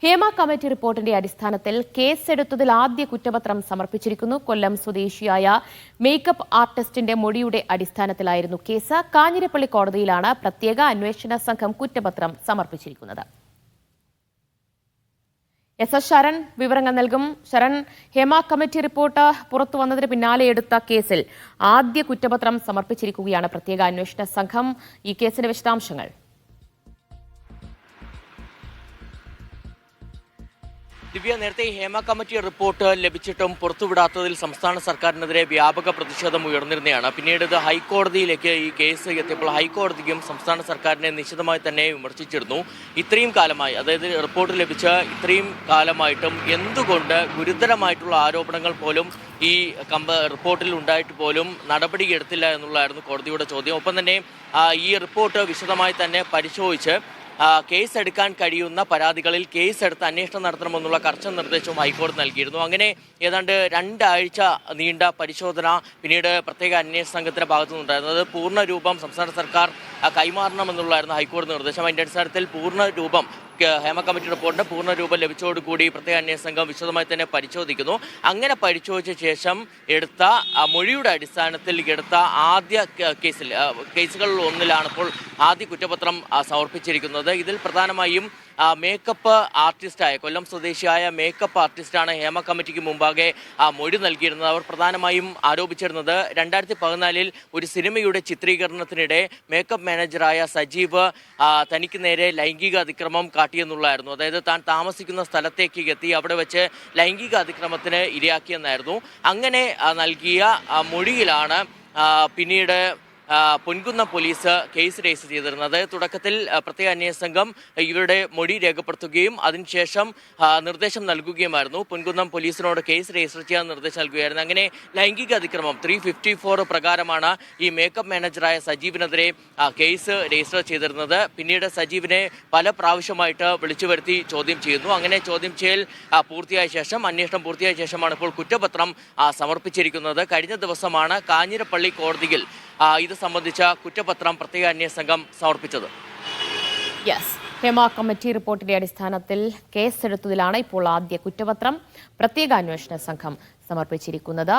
Hema committee റിപ്പോർട്ടിന്റെ അടിസ്ഥാനത്തിൽ കേസെടുത്തതിൽ ആദ്യ കുറ്റപത്രം സമർപ്പിച്ചിരിക്കുന്നു. കൊല്ലം സ്വദേശിയായ മേക്കപ്പ് ആർട്ടിസ്റ്റിന്റെ മൊഴിയുടെ അടിസ്ഥാനത്തിലായിരുന്നു കേസ്. കാഞ്ഞിരപ്പള്ളി കോടതിയിലാണ് പ്രത്യേക അന്വേഷണ സംഘം കുറ്റപത്രം സമർപ്പിച്ചിരിക്കുന്നത്. എസ് ശരൺ വിവരങ്ങൾ നൽകും. ശരൺ, ഹേമ കമ്മിറ്റി റിപ്പോർട്ട് പുറത്തു വന്നതിന് പിന്നാലെ എടുത്ത കേസിൽ ആദ്യ കുറ്റപത്രം സമർപ്പിച്ചിരിക്കുകയാണ് പ്രത്യേക അന്വേഷണ സംഘം. ഈ കേസിന്റെ വിശദാംശങ്ങൾ. ദിവ്യ, നേരത്തെ ഹേമ കമ്മിറ്റി റിപ്പോർട്ട് ലഭിച്ചിട്ടും പുറത്തുവിടാത്തതിൽ സംസ്ഥാന സർക്കാരിനെതിരെ വ്യാപക പ്രതിഷേധം ഉയർന്നിരുന്നതാണ്. പിന്നീട് ഇത് ഹൈക്കോടതിയിലേക്ക് ഈ കേസ് എത്തിയപ്പോൾ ഹൈക്കോടതിയും സംസ്ഥാന സർക്കാരിനെ നിശിതമായി തന്നെ വിമർശിച്ചിരുന്നു. ഇത്രയും കാലമായി, അതായത് റിപ്പോർട്ട് ലഭിച്ച ഇത്രയും കാലമായിട്ടും എന്തുകൊണ്ട് ഗുരുതരമായിട്ടുള്ള ആരോപണങ്ങൾ പോലും ഈ റിപ്പോർട്ടിൽ ഉണ്ടായിട്ട് പോലും നടപടിയെടുത്തില്ല എന്നുള്ളതായിരുന്നു കോടതിയുടെ ചോദ്യം. ഒപ്പം തന്നെ ഈ റിപ്പോർട്ട് വിശദമായി തന്നെ പരിശോധിച്ച് കേസ് എടുക്കാൻ കഴിയുന്ന പരാതികളിൽ കേസെടുത്ത് അന്വേഷണം നടത്തണമെന്നുള്ള കർശന നിർദ്ദേശവും ഹൈക്കോടതി നൽകിയിരുന്നു. അങ്ങനെ ഏതാണ്ട് 2 ആഴ്ച നീണ്ട പരിശോധന പിന്നീട് പ്രത്യേക അന്വേഷണ സംഘത്തിന്റെ ഭാഗത്തു നിന്നുണ്ടായിരുന്നു. അത് പൂർണ്ണ രൂപം സംസ്ഥാന സർക്കാർ കൈമാറണമെന്നുള്ളതായിരുന്നു ഹൈക്കോടതി നിർദ്ദേശം. അതിന്റെ അടിസ്ഥാനത്തിൽ പൂർണ്ണ രൂപം ഹേമ കമ്മിറ്റി റിപ്പോർട്ടിന്റെ പൂർണ്ണ രൂപം ലഭിച്ചതോടുകൂടി പ്രത്യേക അന്വേഷണ സംഘം വിശദമായി തന്നെ പരിശോധിക്കുന്നു. അങ്ങനെ പരിശോധിച്ച ശേഷം എടുത്ത മൊഴിയുടെ അടിസ്ഥാനത്തിൽ എടുത്ത ആദ്യ കേസുകളിൽ ഒന്നിലാണ് ഇപ്പോൾ ആദ്യ കുറ്റപത്രം സമർപ്പിച്ചിരിക്കുന്നത്. ഇതിൽ പ്രധാനമായും മേക്കപ്പ് ആർട്ടിസ്റ്റായ കൊല്ലം സ്വദേശിയായ മേക്കപ്പ് ആർട്ടിസ്റ്റാണ് ഹേമ കമ്മിറ്റിക്ക് മുമ്പാകെ മൊഴി നൽകിയിരുന്നത്. അവർ പ്രധാനമായും ആരോപിച്ചിരുന്നത് 2014 ഒരു സിനിമയുടെ ചിത്രീകരണത്തിനിടെ മേക്കപ്പ് മാനേജറായ സജീവ് തനിക്ക് നേരെ ലൈംഗിക അതിക്രമം കാട്ടിയെന്നുള്ളതായിരുന്നു. അതായത് താൻ താമസിക്കുന്ന സ്ഥലത്തേക്ക് എത്തി അവിടെ വെച്ച് ലൈംഗിക അതിക്രമത്തിന് ഇരയാക്കിയെന്നായിരുന്നു. അങ്ങനെ നൽകിയ മൊഴിയിലാണ് പിന്നീട് പൊൻകുന്നം പോലീസ് കേസ് രജിസ്റ്റർ ചെയ്തിരുന്നത്. തുടക്കത്തിൽ പ്രത്യേക അന്വേഷണ സംഘം ഇവരുടെ മൊഴി രേഖപ്പെടുത്തുകയും അതിനുശേഷം നിർദ്ദേശം നൽകുകയുമായിരുന്നു. പൊൻകുന്നം പോലീസിനോട് കേസ് രജിസ്റ്റർ ചെയ്യാൻ നിർദ്ദേശം നൽകുകയായിരുന്നു. അങ്ങനെ ലൈംഗിക അതിക്രമം 354 പ്രകാരമാണ് ഈ മേക്കപ്പ് മാനേജറായ സജീവിനെതിരെ കേസ് രജിസ്റ്റർ ചെയ്തിരുന്നത്. പിന്നീട് സജീവിനെ പല പ്രാവശ്യമായിട്ട് വിളിച്ചു വരുത്തി ചോദ്യം ചെയ്യുന്നു. അങ്ങനെ ചോദ്യം ചെയ്യൽ പൂർത്തിയായ ശേഷം, അന്വേഷണം പൂർത്തിയായ ശേഷമാണ് ഇപ്പോൾ കുറ്റപത്രം സമർപ്പിച്ചിരിക്കുന്നത്. കഴിഞ്ഞ ദിവസമാണ് കാഞ്ഞിരപ്പള്ളി കോടതിയിൽ ഇത് സംബന്ധിച്ച കുറ്റപത്രം പ്രത്യേക അന്വേഷണ സംഘം സമർപ്പിച്ചത്. ഹേമ കമ്മിറ്റി റിപ്പോർട്ടിന്റെ അടിസ്ഥാനത്തിൽ കേസെടുത്തതിലാണ് ഇപ്പോൾ ആദ്യ കുറ്റപത്രം പ്രത്യേക അന്വേഷണ സംഘം സമർപ്പിച്ചിരിക്കുന്നത്.